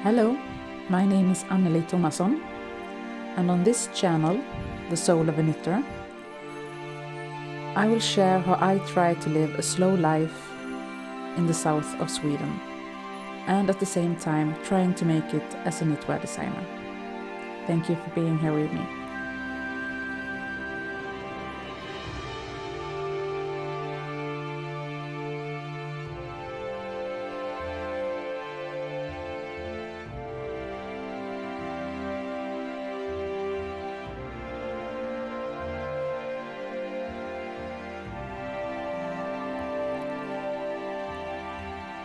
Hello, my name is Anneli Thomasson, and on this channel, The Soul of a Knitter, I will share how I try to live a slow life in the south of Sweden, and at the same time trying to make it as a knitwear designer. Thank you for being here with me.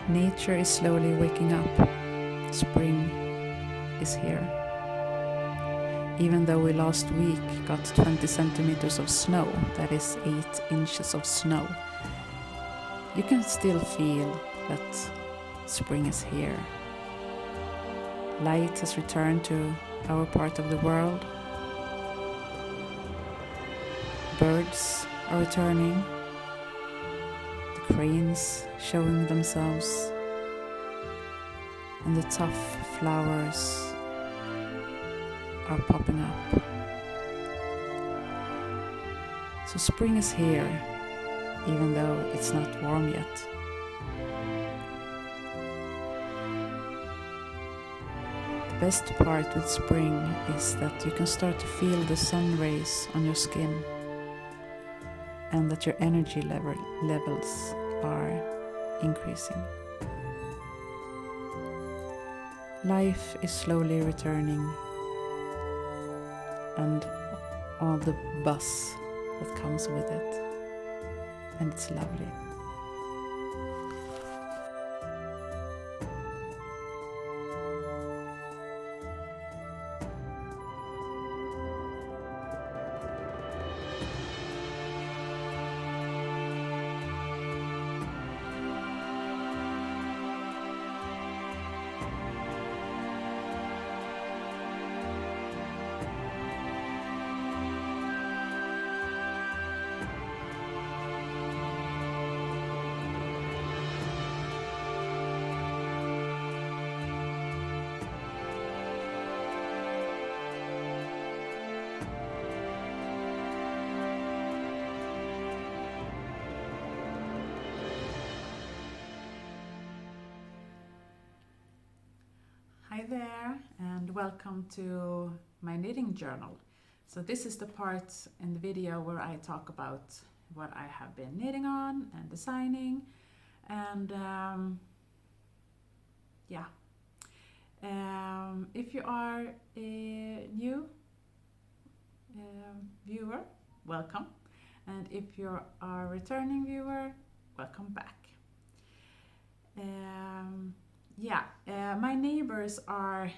Nature is slowly waking up. Spring is here. Even though we last week got 20 centimeters of snow, that is 8 inches of snow, you can still feel that spring is here. Light has returned to our part of the world. Birds are returning. The cranes showing themselves, and the tough flowers are popping up. So spring is here, even though it's not warm yet. The best part with spring is that you can start to feel the sun rays on your skin, and that your energy levels are increasing. Life is slowly returning, and all the buzz that comes with it, and it's lovely. Hi there, and welcome to my knitting journal. So this is the part in the video where I talk about what I have been knitting on and designing, and if you are a new viewer, welcome, and if you are a returning viewer, welcome back. My neighbors are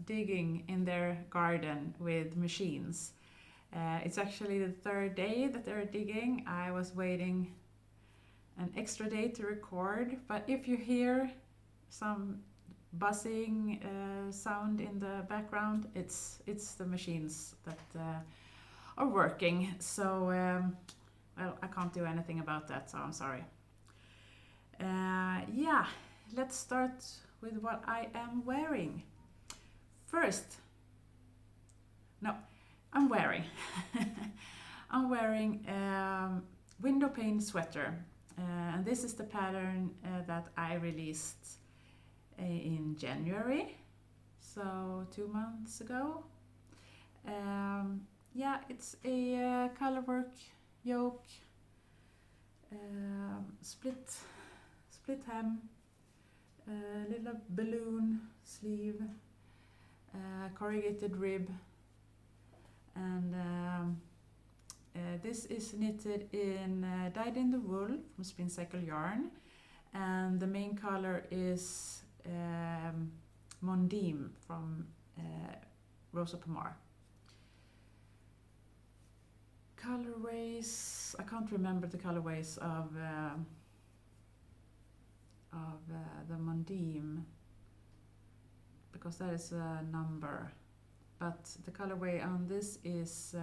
digging in their garden with machines. It's actually the third day that they're digging. I was waiting an extra day to record, but if you hear some buzzing sound in the background, it's the machines that are working. So well, I can't do anything about that, so I'm sorry. Let's start with what I am wearing. I'm wearing window pane sweater, and this is the pattern that I released in January, so 2 months ago. It's a colorwork yoke, split hem, little balloon sleeve, corrugated rib, and this is knitted in dyed in the wool from Spin Cycle yarn, and the main color is Mondim from Rosa Pomar. Colorways, I can't remember the colorways of the Mondim, because that is a number, but the colorway on this is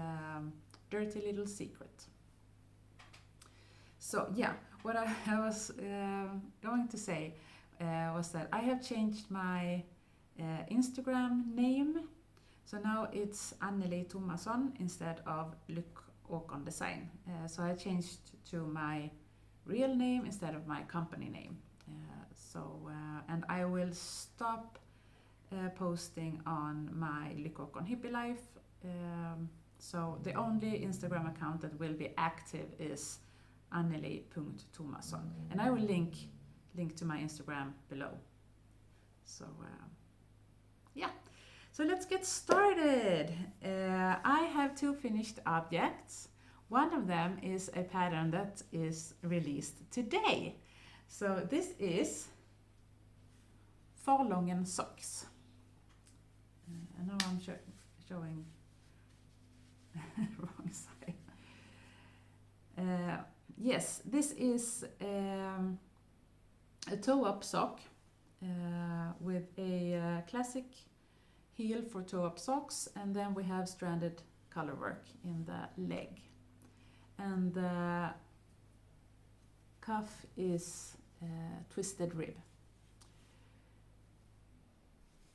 Dirty Little Secret. So what I was going to say, was that I have changed my Instagram name. So now it's Anneli Thomasson instead of Lyckåkon Design. So I changed to my real name instead of my company name. And I will stop posting on my Lyckåkon Hippie Life. So the only Instagram account that will be active is anneli.thomasson. And I will link to my Instagram below. So yeah. So let's get started. I have 2 finished objects. One of them is a pattern that is released today. So this is Farlången Socks. And now I'm showing wrong side. Yes, this is a toe-up sock with a classic heel for toe-up socks, and then we have stranded color work in the leg. And the cuff is twisted rib.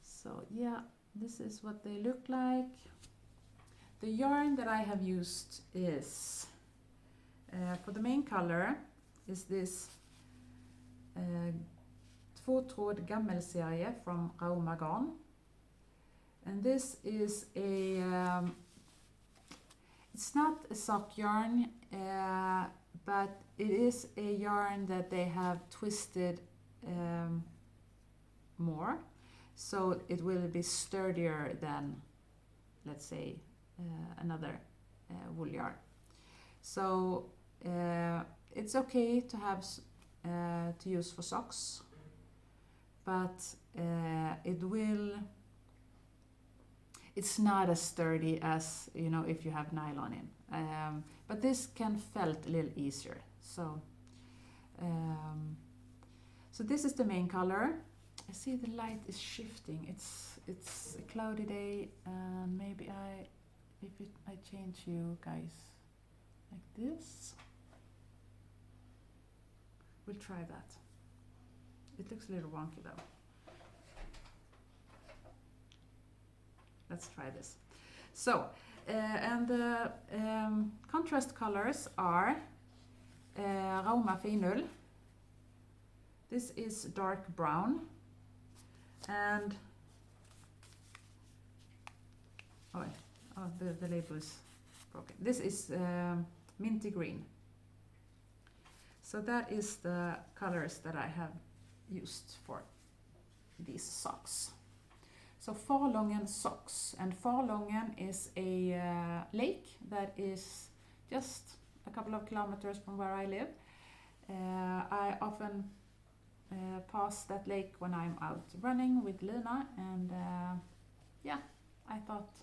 So yeah, this is what they look like. The yarn that I have used is, for the main color, is this tvåtråd gammelserie from Rauma Garn. And this is it's not a sock yarn, but it is a yarn that they have twisted more. So it will be sturdier than, let's say, another wool yarn. So it's okay to have to use for socks, but it's not as sturdy as, you know, if you have nylon in. But this can felt a little easier. So this is the main color. I see the light is shifting. It's a cloudy day, and maybe I change you guys like this. We'll try that. It looks a little wonky though. Let's try this. So, and the contrast colors are Rauma Finull. This is dark brown, and the label is broken. This is minty green. So that is the colors that I have used for these socks. So Farlången Socks, and Farlången is a lake that is just a couple of kilometers from where I live. I often pass that lake when I'm out running with Lina, and yeah, I thought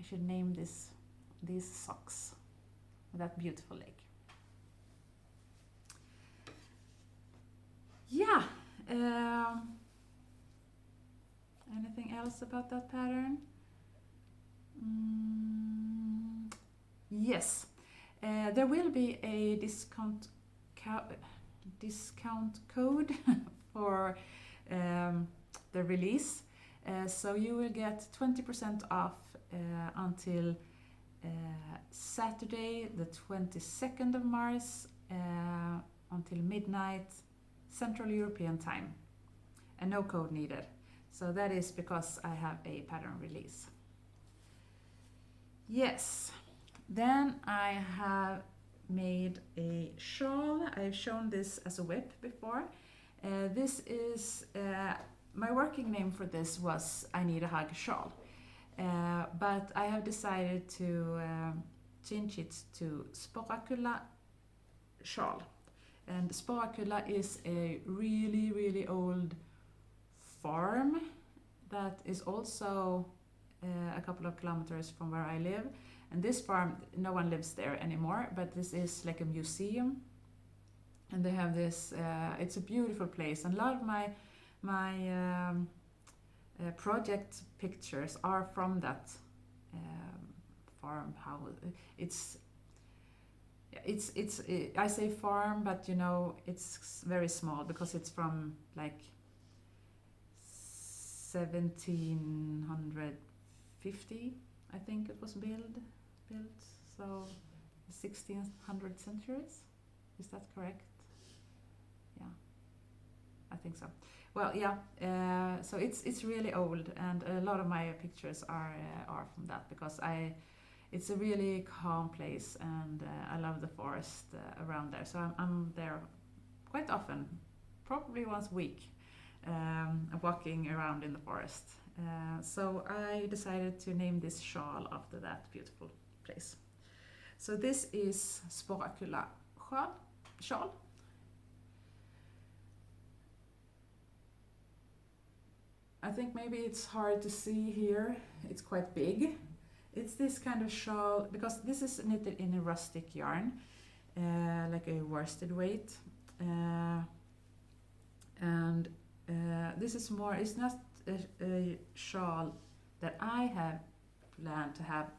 I should name these socks that beautiful lake. Yeah. Anything else about that pattern? Yes, there will be a discount code for the release, so you will get 20% off until Saturday the 22nd of March until midnight Central European time, and no code needed. So that is because I have a pattern release. Yes, then I have made a shawl. I've shown this as a whip before. This is, my working name for this was I Need a Hug Shawl. But I have decided to change it to Sporrakulla Shawl. And Sporrakulla is a really, really old farm that is also a couple of kilometers from where I live. And this farm, no one lives there anymore, but this is like a museum. And they have this, it's a beautiful place. And a lot of my project pictures are from that farm. How it's I say farm, but you know it's very small because it's from like 1750, I think it was built. So 1600 centuries. Is that correct? Yeah, I think so. Well, yeah. So it's really old, and a lot of my pictures are from that because it's a really calm place, and I love the forest around there. So I'm there quite often, probably once a week, walking around in the forest. So I decided to name this shawl after that beautiful place. So this is Sporrakulla Shawl. I think maybe it's hard to see here. It's quite big. It's this kind of shawl because this is knitted in a rustic yarn, like a worsted weight, and this is more. It's not a shawl that I have planned to have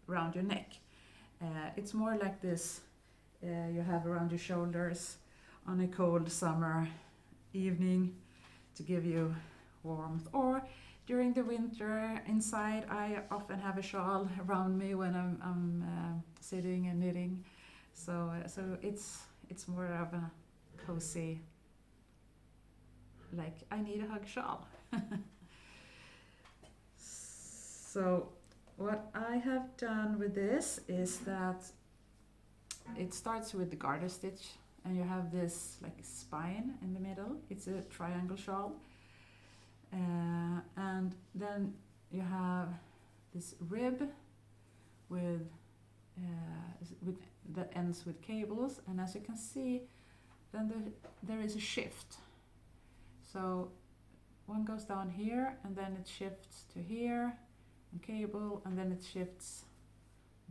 around your neck. It's more like this. You have around your shoulders on a cold summer evening to give you warmth, or during the winter inside. I often have a shawl around me when I'm sitting and knitting, so it's more of a cozy, like I need a hug shawl. So what I have done with this is that it starts with the garter stitch, and you have this like spine in the middle. It's a triangle shawl. And then you have this rib with that ends with cables, and as you can see, then there is a shift. So one goes down here, and then it shifts to here, and cable, and then it shifts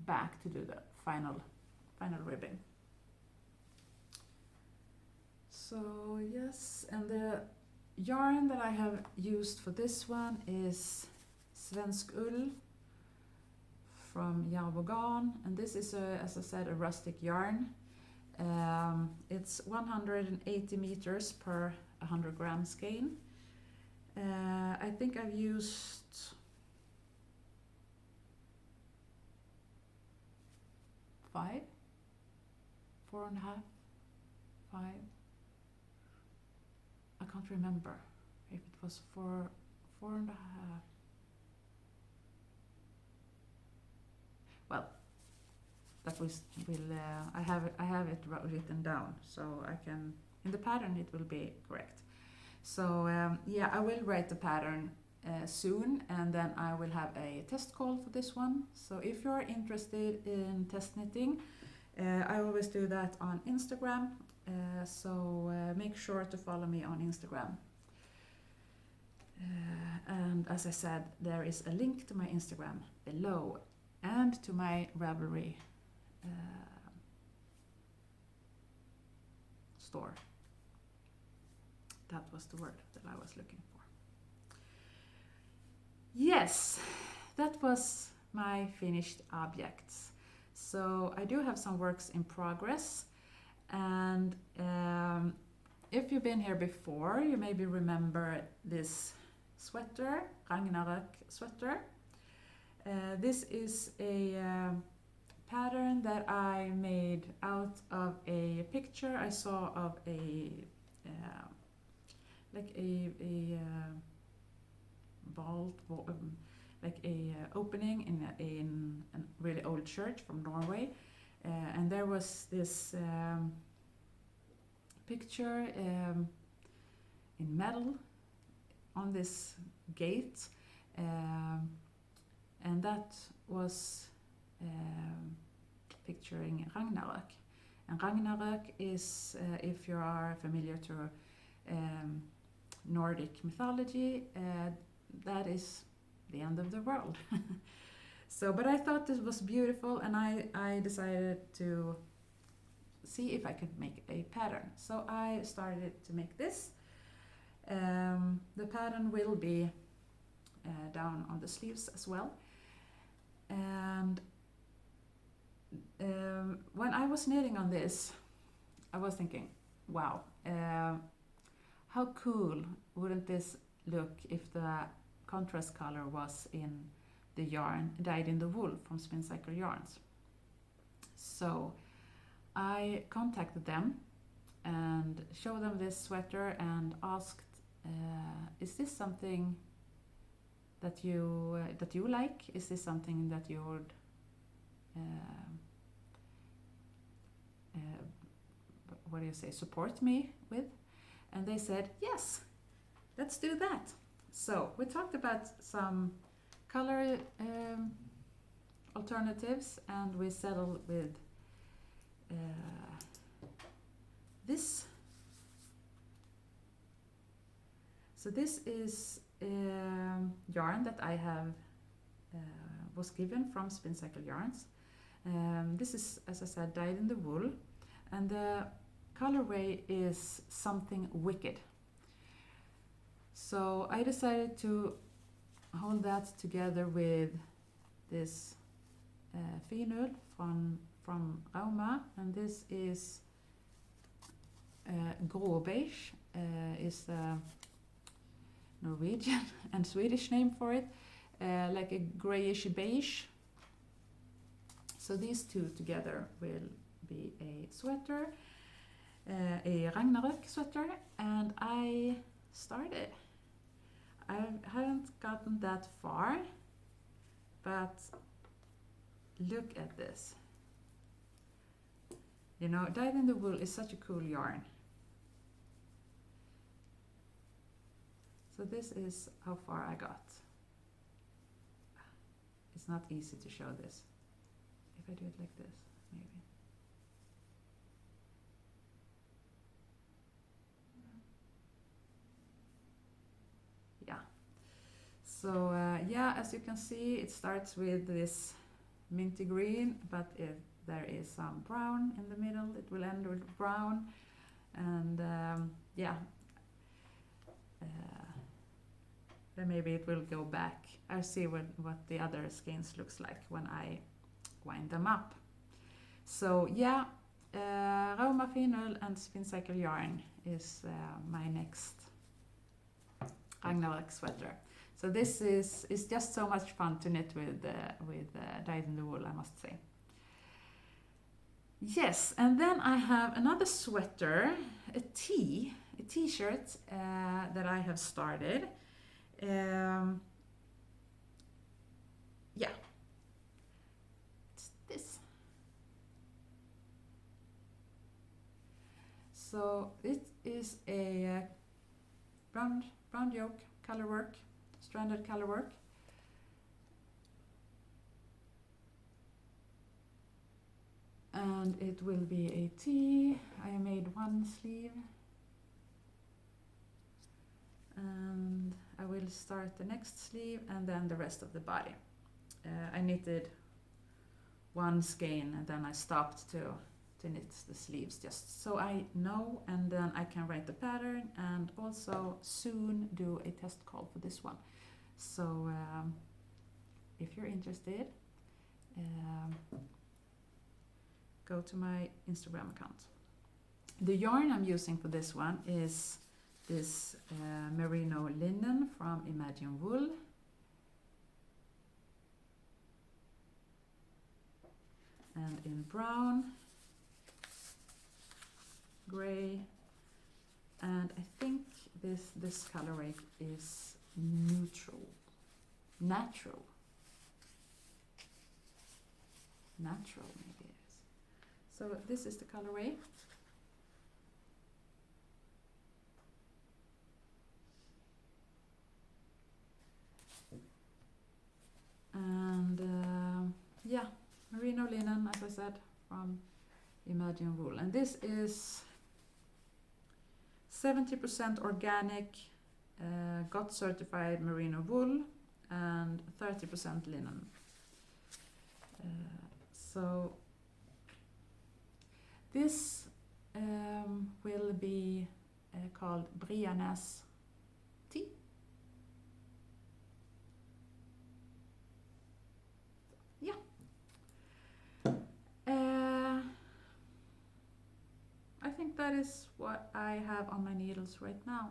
back to do the final ribbing. So yes, and the yarn that I have used for this one is svensk ull from Järbogarn, and this is as I said, a rustic yarn. It's 180 meters per 100 gram skein. I think I've used 5, 4.5, 5. I can't remember if it was 4.5. Well, that will I have it written down, so I can, in the pattern it will be correct. So yeah, I will write the pattern soon, and then I will have a test call for this one. So if you're interested in test knitting, I always do that on Instagram. So make sure to follow me on Instagram. And as I said, there is a link to my Instagram below, and to my Ravelry store. That was the word that I was looking for. Yes, that was my finished objects. So I do have some works in progress, and if you've been here before, you maybe remember this sweater, Ragnarök Sweater. This is a pattern that I made out of a picture I saw of a vault, like a opening in a really old church from Norway, and there was this picture in metal on this gate, and that was picturing Ragnarök. And Ragnarök is, if you are familiar to Nordic mythology, that is the end of the world. So, but I thought this was beautiful, and I decided to see if I could make a pattern. So I started to make this. The pattern will be down on the sleeves as well. And when I was knitting on this, I was thinking, wow, how cool wouldn't this look if the contrast color was in the yarn dyed in the wool from Spin Cycle Yarns. So I contacted them and showed them this sweater and asked, is this something that you like? Is this something that you would what do you say, support me with? And they said, yes, let's do that. So we talked about some color alternatives, and we settled with this. So this is yarn that I have was given from Spin Cycle Yarns. This is, as I said, dyed in the wool, and the colorway is Something Wicked. So I decided to hold that together with this finull from Rauma, and this is gråbeige, is the Norwegian and Swedish name for it, like a grayish beige. So these two together will be a sweater, a Ragnarök sweater, and I started. I haven't gotten that far, but look at this. You know, dyed in the wool is such a cool yarn. So this is how far I got. It's not easy to show this. If I do it like this, maybe. Yeah. So yeah, as you can see, it starts with this minty green, but if there is some brown in the middle, it will end with brown. And yeah, then maybe it will go back. I'll see what the other skeins looks like when I wind them up. So yeah, Rauma finull and Spin Cycle yarn is my next Ragnarök sweater. So this is just so much fun to knit with dyed in the wool, I must say. Yes, and then I have another sweater, a t-shirt that I have started. Yeah, it's this. So it is a brown yoke color work, stranded color work. And it will be a tee. I made one sleeve. And I will start the next sleeve and then the rest of the body. I knitted one skein and then I stopped to knit the sleeves just so I know, and then I can write the pattern and also soon do a test call for this one. So if you're interested, go to my Instagram account. The yarn I'm using for this one is this merino linen from Imagine Wool. And in brown, gray, and I think this colorway is natural. Natural, maybe it is. So this is the colorway. And yeah, merino linen, as I said, from Imagine Wool. And this is 70% organic, got certified merino wool, and 30% linen. So this will be called Breanäs Tee. Yeah. think that is what I have on my needles right now.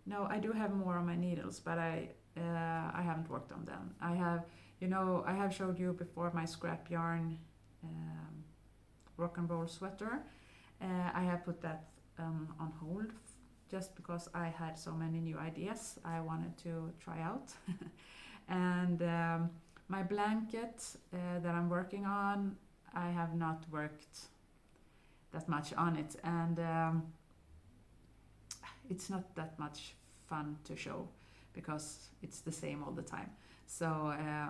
No, I do have more on my needles, but I haven't worked on them. I have, I have showed you before my scrap yarn rock and roll sweater. I have put that on hold just because I had so many new ideas I wanted to try out. And my blanket that I'm working on, I have not worked that much on it, and it's not that much fun to show because it's the same all the time. So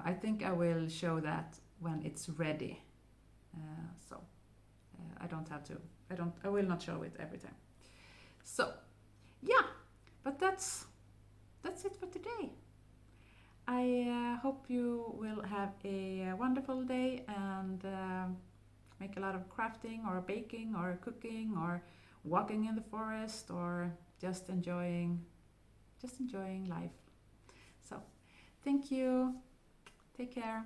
I think I will show that when it's ready. I don't have to. I will not show it every time. So yeah, but that's it for today. I hope you will have a wonderful day and make a lot of crafting or baking or cooking or walking in the forest or just enjoying life. So thank you. Take care.